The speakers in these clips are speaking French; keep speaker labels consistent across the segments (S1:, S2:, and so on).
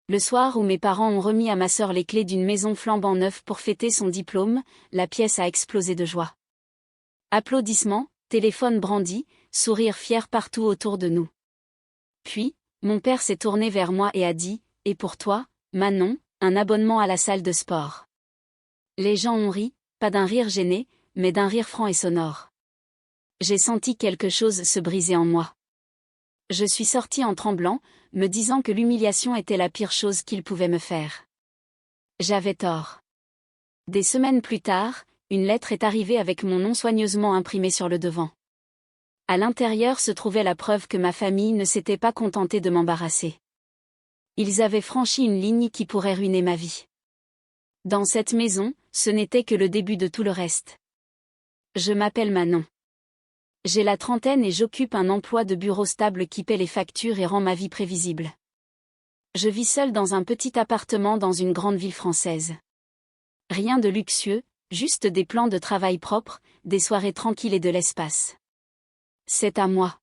S1: Le soir où mes parents ont remis à ma sœur les clés d'une maison flambant neuve pour fêter son diplôme, la pièce a explosé de joie. Applaudissements, téléphone brandi, sourires fiers partout autour de nous. Puis, mon père s'est tourné vers moi et a dit « Et pour toi, Manon, un abonnement à la salle de sport ». Les gens ont ri, pas d'un rire gêné, mais d'un rire franc et sonore. J'ai senti quelque chose se briser en moi. Je suis sortie en tremblant, me disant que l'humiliation était la pire chose qu'il pouvait me faire. J'avais tort. Des semaines plus tard, une lettre est arrivée avec mon nom soigneusement imprimé sur le devant. À l'intérieur se trouvait la preuve que ma famille ne s'était pas contentée de m'embarrasser. Ils avaient franchi une ligne qui pourrait ruiner ma vie. Dans cette maison, ce n'était que le début de tout le reste. Je m'appelle Manon. J'ai la trentaine et j'occupe un emploi de bureau stable qui paie les factures et rend ma vie prévisible. Je vis seule dans un petit appartement dans une grande ville française. Rien de luxueux, juste des plans de travail propres, des soirées tranquilles et de l'espace. C'est à moi.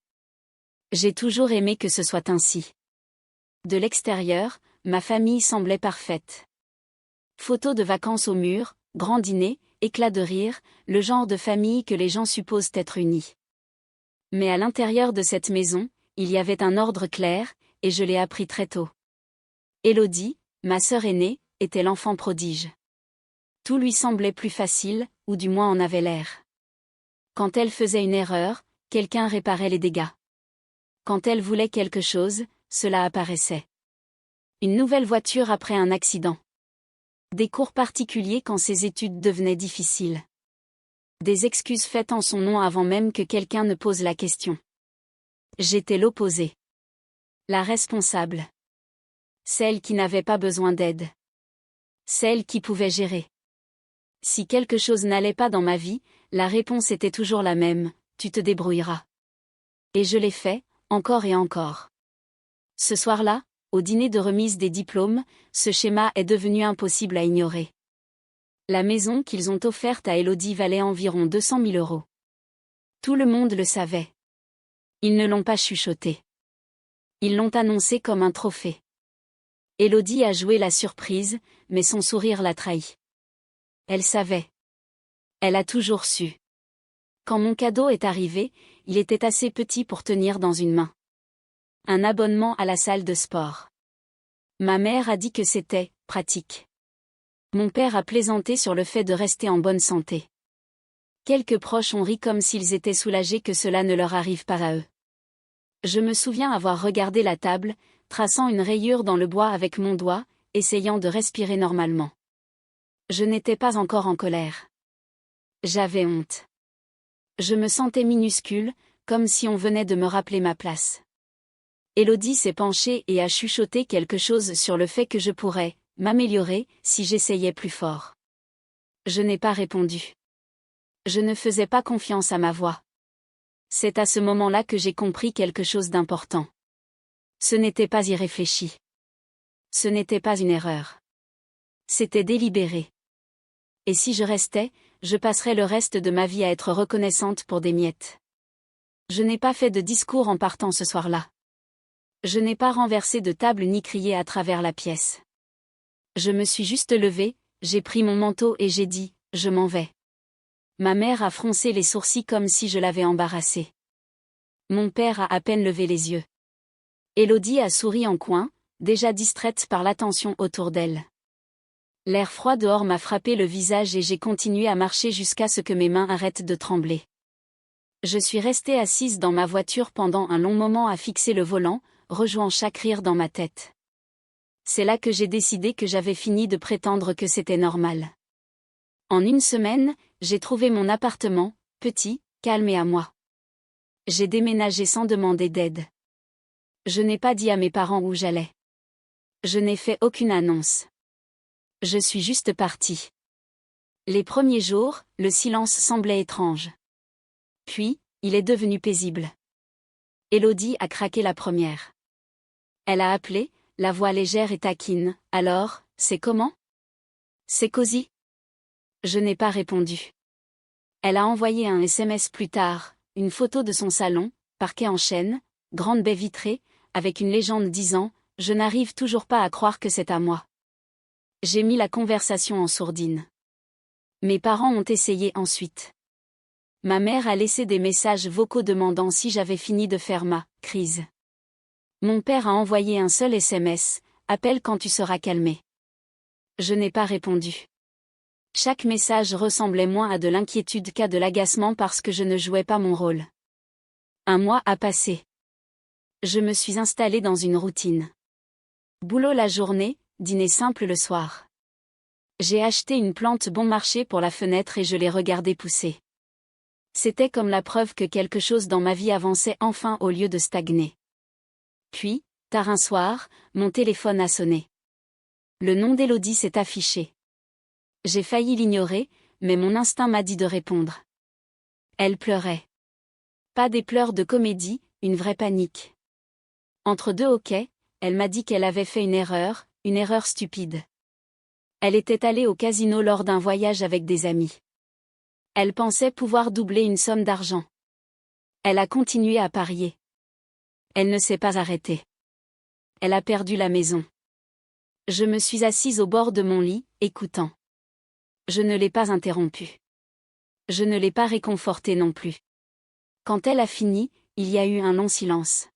S1: J'ai toujours aimé que ce soit ainsi. De l'extérieur, ma famille semblait parfaite. Photos de vacances au mur, grand dîner, éclats de rire, le genre de famille que les gens supposent être unis. Mais à l'intérieur de cette maison, il y avait un ordre clair, et je l'ai appris très tôt. Élodie, ma sœur aînée, était l'enfant prodige. Tout lui semblait plus facile, ou du moins en avait l'air. Quand elle faisait une erreur, quelqu'un réparait les dégâts. Quand elle voulait quelque chose, cela apparaissait. Une nouvelle voiture après un accident. Des cours particuliers quand ses études devenaient difficiles. Des excuses faites en son nom avant même que quelqu'un ne pose la question. J'étais l'opposé. La responsable. Celle qui n'avait pas besoin d'aide. Celle qui pouvait gérer. Si quelque chose n'allait pas dans ma vie, la réponse était toujours la même, tu te débrouilleras. Et je l'ai fait, encore et encore. Ce soir-là, au dîner de remise des diplômes, ce schéma est devenu impossible à ignorer. La maison qu'ils ont offerte à Élodie valait environ 200 000 €. Tout le monde le savait. Ils ne l'ont pas chuchoté. Ils l'ont annoncé comme un trophée. Élodie a joué la surprise, mais son sourire l'a trahi. Elle savait. Elle a toujours su. Quand mon cadeau est arrivé, il était assez petit pour tenir dans une main. Un abonnement à la salle de sport. Ma mère a dit que c'était « pratique ». Mon père a plaisanté sur le fait de rester en bonne santé. Quelques proches ont ri comme s'ils étaient soulagés que cela ne leur arrive pas à eux. Je me souviens avoir regardé la table, traçant une rayure dans le bois avec mon doigt, essayant de respirer normalement. Je n'étais pas encore en colère. J'avais honte. Je me sentais minuscule, comme si on venait de me rappeler ma place. Élodie s'est penchée et a chuchoté quelque chose sur le fait que je pourrais m'améliorer si j'essayais plus fort. Je n'ai pas répondu. Je ne faisais pas confiance à ma voix. C'est à ce moment-là que j'ai compris quelque chose d'important. Ce n'était pas irréfléchi. Ce n'était pas une erreur. C'était délibéré. Et si je restais, je passerais le reste de ma vie à être reconnaissante pour des miettes. Je n'ai pas fait de discours en partant ce soir-là. Je n'ai pas renversé de table ni crié à travers la pièce. Je me suis juste levée, j'ai pris mon manteau et j'ai dit « je m'en vais ». Ma mère a froncé les sourcils comme si je l'avais embarrassée. Mon père a à peine levé les yeux. Élodie a souri en coin, déjà distraite par l'attention autour d'elle. L'air froid dehors m'a frappé le visage et j'ai continué à marcher jusqu'à ce que mes mains arrêtent de trembler. Je suis restée assise dans ma voiture pendant un long moment à fixer le volant, rejouant chaque rire dans ma tête. C'est là que j'ai décidé que j'avais fini de prétendre que c'était normal. En une semaine, j'ai trouvé mon appartement, petit, calme et à moi. J'ai déménagé sans demander d'aide. Je n'ai pas dit à mes parents où j'allais. Je n'ai fait aucune annonce. Je suis juste partie. Les premiers jours, le silence semblait étrange. Puis, il est devenu paisible. Élodie a craqué la première. Elle a appelé, la voix légère et taquine. « Alors, c'est comment ? C'est cosy ? » Je n'ai pas répondu. Elle a envoyé un SMS plus tard, une photo de son salon, parquet en chêne, grande baie vitrée, avec une légende disant « je n'arrive toujours pas à croire que c'est à moi. J'ai mis la conversation en sourdine. Mes parents ont essayé ensuite. Ma mère a laissé des messages vocaux demandant si j'avais fini de faire ma crise. Mon père a envoyé un seul SMS, « Appelle quand tu seras calmé ». Je n'ai pas répondu. Chaque message ressemblait moins à de l'inquiétude qu'à de l'agacement parce que je ne jouais pas mon rôle. Un mois a passé. Je me suis installée dans une routine. Boulot la journée, dîner simple le soir. J'ai acheté une plante bon marché pour la fenêtre et je l'ai regardée pousser. C'était comme la preuve que quelque chose dans ma vie avançait enfin au lieu de stagner. Puis, tard un soir, mon téléphone a sonné. Le nom d'Élodie s'est affiché. J'ai failli l'ignorer, mais mon instinct m'a dit de répondre. Elle pleurait. Pas des pleurs de comédie, une vraie panique. Entre deux hoquets, elle m'a dit qu'elle avait fait une erreur stupide. Elle était allée au casino lors d'un voyage avec des amis. Elle pensait pouvoir doubler une somme d'argent. Elle a continué à parier. Elle ne s'est pas arrêtée. Elle a perdu la maison. Je me suis assise au bord de mon lit, écoutant. Je ne l'ai pas interrompue. Je ne l'ai pas réconfortée non plus. Quand elle a fini, il y a eu un long silence.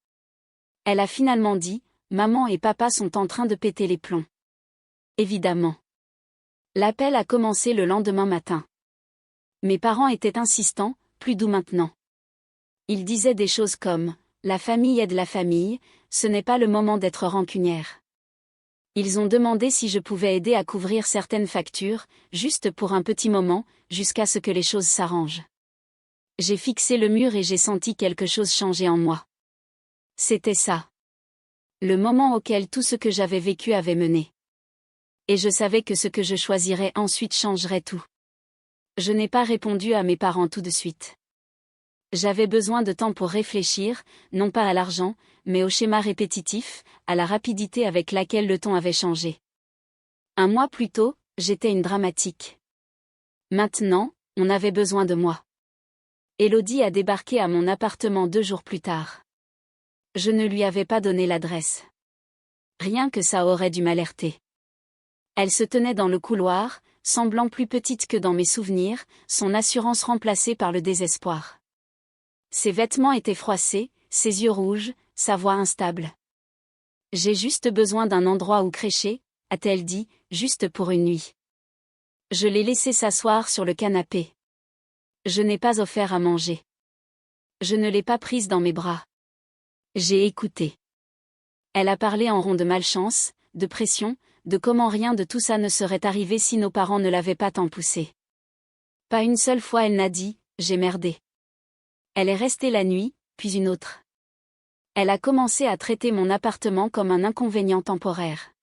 S1: Elle a finalement dit, « Maman et papa sont en train de péter les plombs. » Évidemment. L'appel a commencé le lendemain matin. Mes parents étaient insistants, plus doux maintenant. Ils disaient des choses comme « La famille aide la famille, ce n'est pas le moment d'être rancunière. » Ils ont demandé si je pouvais aider à couvrir certaines factures, juste pour un petit moment, jusqu'à ce que les choses s'arrangent. J'ai fixé le mur et j'ai senti quelque chose changer en moi. C'était ça. Le moment auquel tout ce que j'avais vécu avait mené. Et je savais que ce que je choisirais ensuite changerait tout. Je n'ai pas répondu à mes parents tout de suite. J'avais besoin de temps pour réfléchir, non pas à l'argent, mais au schéma répétitif, à la rapidité avec laquelle le ton avait changé. Un mois plus tôt, j'étais une dramatique. Maintenant, on avait besoin de moi. Élodie a débarqué à mon appartement 2 jours plus tard. Je ne lui avais pas donné l'adresse. Rien que ça aurait dû m'alerter. Elle se tenait dans le couloir, semblant plus petite que dans mes souvenirs, son assurance remplacée par le désespoir. Ses vêtements étaient froissés, ses yeux rouges, sa voix instable. « J'ai juste besoin d'un endroit où crécher », a-t-elle dit, juste pour une nuit. Je l'ai laissée s'asseoir sur le canapé. Je n'ai pas offert à manger. Je ne l'ai pas prise dans mes bras. J'ai écouté. Elle a parlé en rond de malchance, de pression, de comment rien de tout ça ne serait arrivé si nos parents ne l'avaient pas tant poussée. Pas une seule fois elle n'a dit « j'ai merdé ». Elle est restée la nuit, puis une autre. Elle a commencé à traiter mon appartement comme un inconvénient temporaire.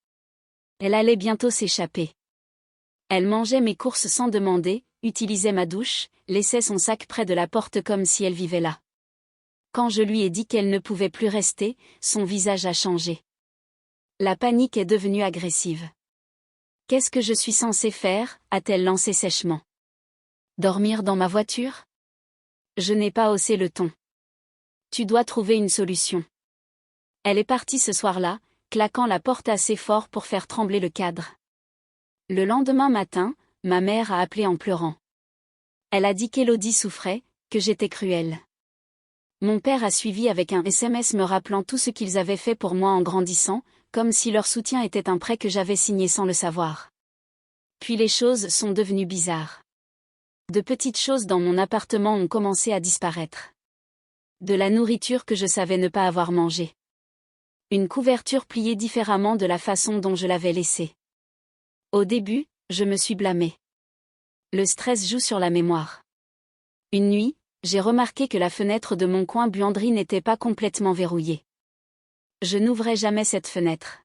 S1: Elle allait bientôt s'échapper. Elle mangeait mes courses sans demander, utilisait ma douche, laissait son sac près de la porte comme si elle vivait là. Quand je lui ai dit qu'elle ne pouvait plus rester, son visage a changé. La panique est devenue agressive. « Qu'est-ce que je suis censée faire ?» a-t-elle lancé sèchement. « Dormir dans ma voiture ?» Je n'ai pas haussé le ton. « Tu dois trouver une solution. » Elle est partie ce soir-là, claquant la porte assez fort pour faire trembler le cadre. Le lendemain matin, ma mère a appelé en pleurant. Elle a dit qu'Élodie souffrait, que j'étais cruelle. Mon père a suivi avec un SMS me rappelant tout ce qu'ils avaient fait pour moi en grandissant, comme si leur soutien était un prêt que j'avais signé sans le savoir. Puis les choses sont devenues bizarres. De petites choses dans mon appartement ont commencé à disparaître. De la nourriture que je savais ne pas avoir mangée. Une couverture pliée différemment de la façon dont je l'avais laissée. Au début, je me suis blâmée. Le stress joue sur la mémoire. Une nuit, j'ai remarqué que la fenêtre de mon coin buanderie n'était pas complètement verrouillée. Je n'ouvrais jamais cette fenêtre.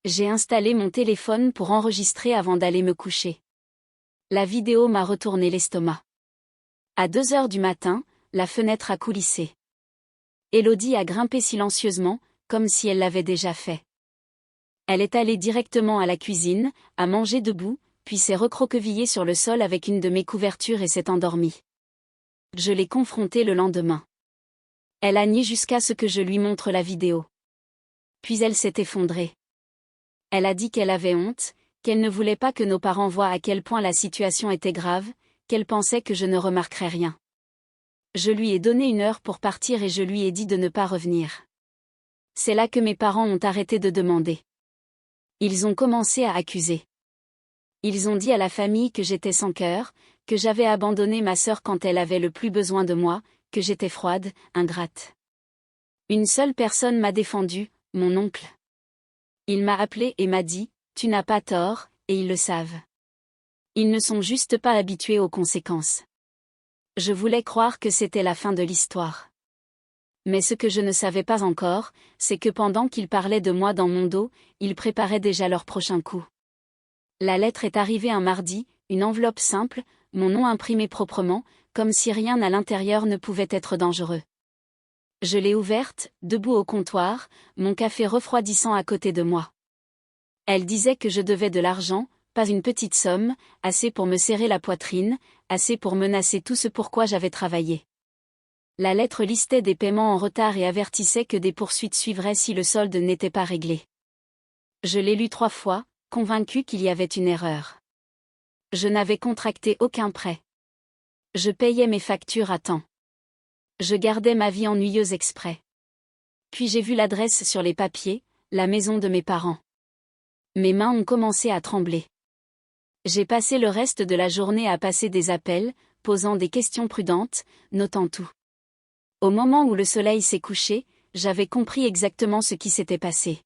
S1: J'ai installé mon téléphone pour enregistrer avant d'aller me coucher. La vidéo m'a retourné l'estomac. À 2 heures du matin, la fenêtre a coulissé. Élodie a grimpé silencieusement, comme si elle l'avait déjà fait. Elle est allée directement à la cuisine, a mangé debout, puis s'est recroquevillée sur le sol avec une de mes couvertures et s'est endormie. Je l'ai confrontée le lendemain. Elle a nié jusqu'à ce que je lui montre la vidéo. Puis elle s'est effondrée. Elle a dit qu'elle avait honte, qu'elle ne voulait pas que nos parents voient à quel point la situation était grave, qu'elle pensait que je ne remarquerais rien. Je lui ai donné 1 heure pour partir et je lui ai dit de ne pas revenir. C'est là que mes parents ont arrêté de demander. Ils ont commencé à accuser. Ils ont dit à la famille que j'étais sans cœur, que j'avais abandonné ma sœur quand elle avait le plus besoin de moi, que j'étais froide, ingrate. Une seule personne m'a défendu, mon oncle. Il m'a appelé et m'a dit, « Tu n'as pas tort, et ils le savent. Ils ne sont juste pas habitués aux conséquences. » Je voulais croire que c'était la fin de l'histoire. Mais ce que je ne savais pas encore, c'est que pendant qu'ils parlaient de moi dans mon dos, ils préparaient déjà leur prochain coup. La lettre est arrivée un mardi, une enveloppe simple, mon nom imprimé proprement, comme si rien à l'intérieur ne pouvait être dangereux. Je l'ai ouverte, debout au comptoir, mon café refroidissant à côté de moi. Elle disait que je devais de l'argent, pas une petite somme, assez pour me serrer la poitrine, assez pour menacer tout ce pourquoi j'avais travaillé. La lettre listait des paiements en retard et avertissait que des poursuites suivraient si le solde n'était pas réglé. Je l'ai lu 3 fois, convaincu qu'il y avait une erreur. Je n'avais contracté aucun prêt. Je payais mes factures à temps. Je gardais ma vie ennuyeuse exprès. Puis j'ai vu l'adresse sur les papiers, la maison de mes parents. Mes mains ont commencé à trembler. J'ai passé le reste de la journée à passer des appels, posant des questions prudentes, notant tout. Au moment où le soleil s'est couché, j'avais compris exactement ce qui s'était passé.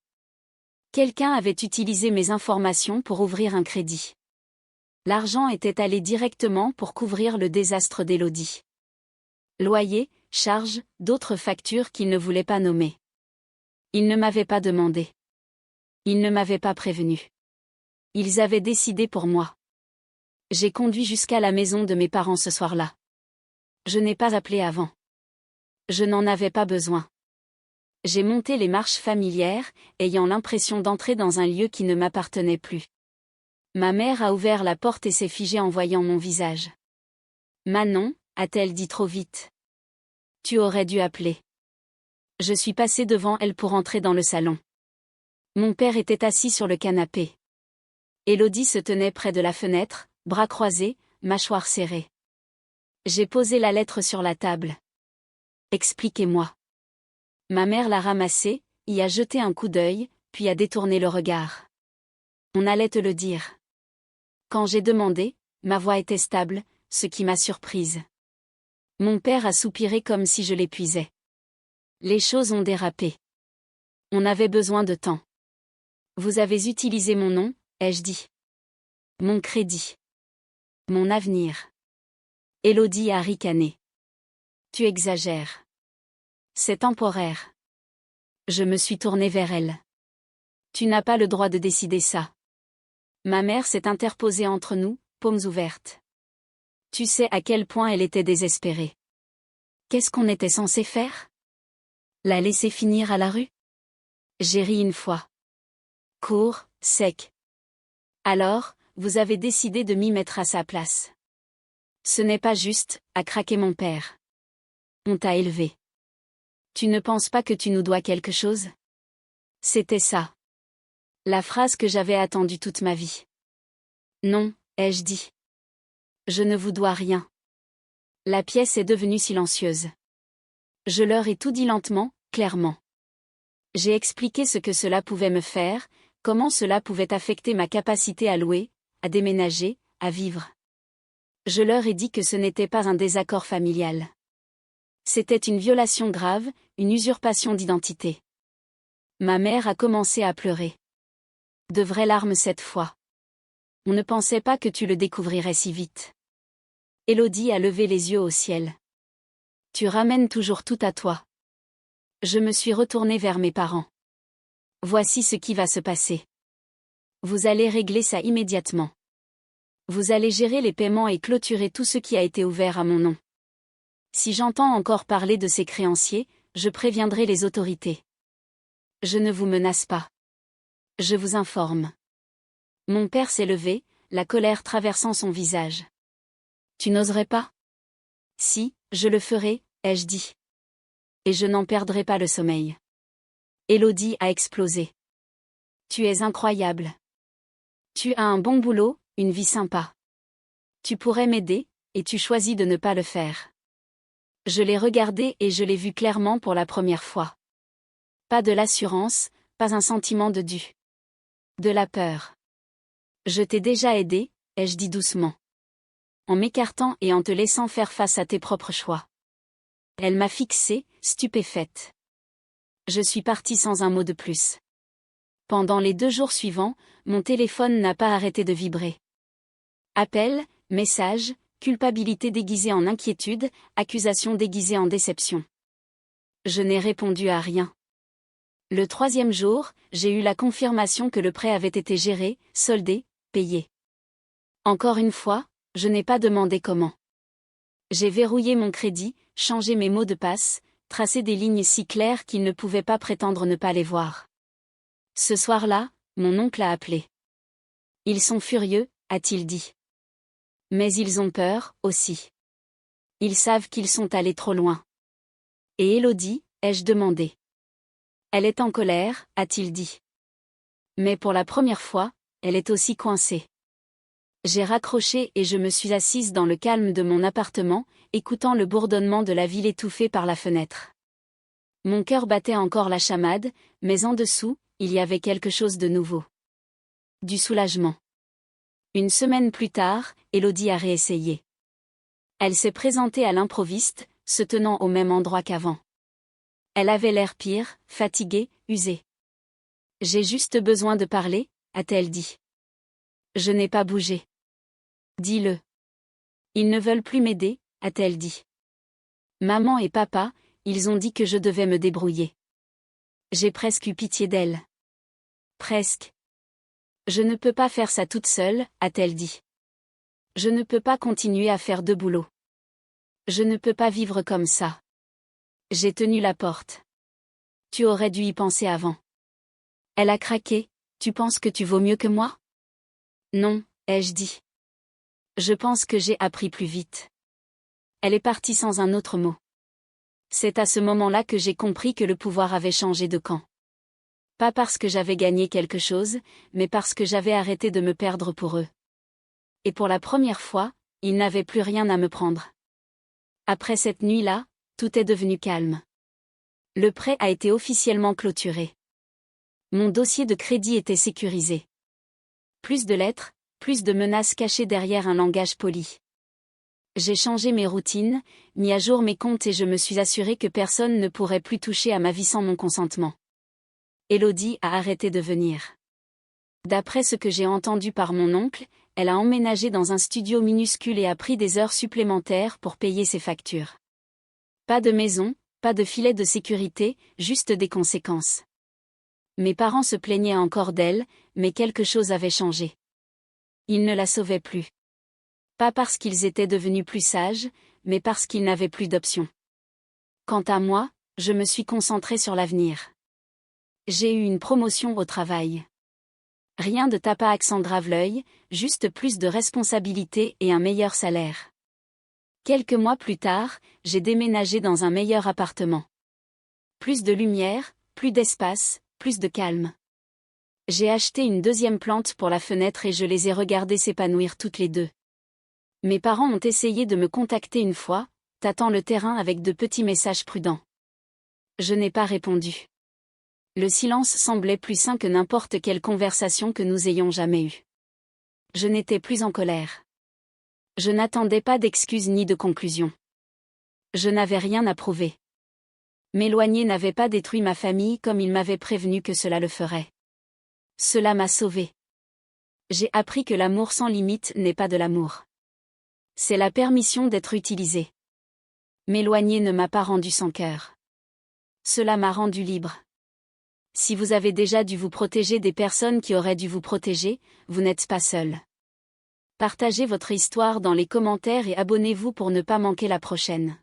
S1: Quelqu'un avait utilisé mes informations pour ouvrir un crédit. L'argent était allé directement pour couvrir le désastre d'Élodie. Loyer, charges, d'autres factures qu'il ne voulait pas nommer. Ils ne m'avaient pas demandé. Ils ne m'avaient pas prévenu. Ils avaient décidé pour moi. J'ai conduit jusqu'à la maison de mes parents ce soir-là. Je n'ai pas appelé avant. Je n'en avais pas besoin. J'ai monté les marches familières, ayant l'impression d'entrer dans un lieu qui ne m'appartenait plus. Ma mère a ouvert la porte et s'est figée en voyant mon visage. « Manon » a-t-elle dit trop vite. « Tu aurais dû appeler. » Je suis passé devant elle pour entrer dans le salon. Mon père était assis sur le canapé. Élodie se tenait près de la fenêtre, bras croisés, mâchoire serrée. J'ai posé la lettre sur la table. « Expliquez-moi. » Ma mère l'a ramassée, y a jeté un coup d'œil, puis a détourné le regard. « On allait te le dire. » Quand j'ai demandé, ma voix était stable, ce qui m'a surprise. Mon père a soupiré comme si je l'épuisais. Les choses ont dérapé. On avait besoin de temps. Vous avez utilisé mon nom, ai-je dit. Mon crédit. Mon avenir. Élodie a ricané. Tu exagères. C'est temporaire. Je me suis tournée vers elle. Tu n'as pas le droit de décider ça. Ma mère s'est interposée entre nous, paumes ouvertes. Tu sais à quel point elle était désespérée. Qu'est-ce qu'on était censé faire? La laisser finir à la rue? J'ai ri une fois. Court, sec. Alors, vous avez décidé de m'y mettre à sa place. Ce n'est pas juste, a craqué mon père. On t'a élevé. Tu ne penses pas que tu nous dois quelque chose? C'était ça. La phrase que j'avais attendue toute ma vie. Non, ai-je dit. Je ne vous dois rien. La pièce est devenue silencieuse. Je leur ai tout dit lentement, clairement. J'ai expliqué ce que cela pouvait me faire, comment cela pouvait affecter ma capacité à louer, à déménager, à vivre. Je leur ai dit que ce n'était pas un désaccord familial. C'était une violation grave, une usurpation d'identité. Ma mère a commencé à pleurer. De vraies larmes cette fois. On ne pensait pas que tu le découvrirais si vite. Élodie a levé les yeux au ciel. Tu ramènes toujours tout à toi. Je me suis retournée vers mes parents. Voici ce qui va se passer. Vous allez régler ça immédiatement. Vous allez gérer les paiements et clôturer tout ce qui a été ouvert à mon nom. Si j'entends encore parler de ces créanciers, je préviendrai les autorités. Je ne vous menace pas. Je vous informe. Mon père s'est levé, la colère traversant son visage. Tu n'oserais pas? Si, je le ferai, ai-je dit. Et je n'en perdrai pas le sommeil. Élodie a explosé. Tu es incroyable. Tu as un bon boulot, une vie sympa. Tu pourrais m'aider, et tu choisis de ne pas le faire. Je l'ai regardé et je l'ai vu clairement pour la première fois. Pas de l'assurance, pas un sentiment de dû. De la peur. Je t'ai déjà aidé, ai-je dit doucement. En m'écartant et en te laissant faire face à tes propres choix. Elle m'a fixée, stupéfaite. Je suis partie sans un mot de plus. Pendant les 2 jours suivants, mon téléphone n'a pas arrêté de vibrer. Appels, messages, culpabilité déguisée en inquiétude, accusation déguisée en déception. Je n'ai répondu à rien. Le 3e jour, j'ai eu la confirmation que le prêt avait été géré, soldé, payé. Encore une fois, je n'ai pas demandé comment. J'ai verrouillé mon crédit, changé mes mots de passe, tracé des lignes si claires qu'il ne pouvait pas prétendre ne pas les voir. Ce soir-là, mon oncle a appelé. Ils sont furieux, a-t-il dit. Mais ils ont peur, aussi. Ils savent qu'ils sont allés trop loin. Et Élodie, ai-je demandé. Elle est en colère, a-t-il dit. Mais pour la première fois, elle est aussi coincée. J'ai raccroché et je me suis assise dans le calme de mon appartement, écoutant le bourdonnement de la ville étouffée par la fenêtre. Mon cœur battait encore la chamade, mais en dessous, il y avait quelque chose de nouveau. Du soulagement. Une semaine plus tard, Élodie a réessayé. Elle s'est présentée à l'improviste, se tenant au même endroit qu'avant. Elle avait l'air pire, fatiguée, usée. « J'ai juste besoin de parler », a-t-elle dit. Je n'ai pas bougé. Dis-le. Ils ne veulent plus m'aider, a-t-elle dit. Maman et papa, ils ont dit que je devais me débrouiller. J'ai presque eu pitié d'elle. Presque. Je ne peux pas faire ça toute seule, a-t-elle dit. Je ne peux pas continuer à faire 2 boulots. Je ne peux pas vivre comme ça. J'ai tenu la porte. Tu aurais dû y penser avant. Elle a craqué. Tu penses que tu vaux mieux que moi? Non, ai-je dit. Je pense que j'ai appris plus vite. Elle est partie sans un autre mot. C'est à ce moment-là que j'ai compris que le pouvoir avait changé de camp. Pas parce que j'avais gagné quelque chose, mais parce que j'avais arrêté de me perdre pour eux. Et pour la première fois, ils n'avaient plus rien à me prendre. Après cette nuit-là, tout est devenu calme. Le prêt a été officiellement clôturé. Mon dossier de crédit était sécurisé. Plus de lettres, plus de menaces cachées derrière un langage poli. J'ai changé mes routines, mis à jour mes comptes et je me suis assuré que personne ne pourrait plus toucher à ma vie sans mon consentement. Élodie a arrêté de venir. D'après ce que j'ai entendu par mon oncle, elle a emménagé dans un studio minuscule et a pris des heures supplémentaires pour payer ses factures. Pas de maison, pas de filet de sécurité, juste des conséquences. Mes parents se plaignaient encore d'elle, mais quelque chose avait changé. Ils ne la sauvaient plus. Pas parce qu'ils étaient devenus plus sages, mais parce qu'ils n'avaient plus d'options. Quant à moi, je me suis concentrée sur l'avenir. J'ai eu une promotion au travail. Rien de tape à accent grave-l'œil, juste plus de responsabilités et un meilleur salaire. Quelques mois plus tard, j'ai déménagé dans un meilleur appartement. Plus de lumière, plus d'espace, plus de calme. J'ai acheté une 2e plante pour la fenêtre et je les ai regardées s'épanouir toutes les 2. Mes parents ont essayé de me contacter une fois, tâtant le terrain avec de petits messages prudents. Je n'ai pas répondu. Le silence semblait plus sain que n'importe quelle conversation que nous ayons jamais eue. Je n'étais plus en colère. Je n'attendais pas d'excuses ni de conclusions. Je n'avais rien à prouver. M'éloigner n'avait pas détruit ma famille comme il m'avait prévenu que cela le ferait. Cela m'a sauvée. J'ai appris que l'amour sans limite n'est pas de l'amour. C'est la permission d'être utilisé. M'éloigner ne m'a pas rendu sans cœur. Cela m'a rendu libre. Si vous avez déjà dû vous protéger des personnes qui auraient dû vous protéger, vous n'êtes pas seul. Partagez votre histoire dans les commentaires et abonnez-vous pour ne pas manquer la prochaine.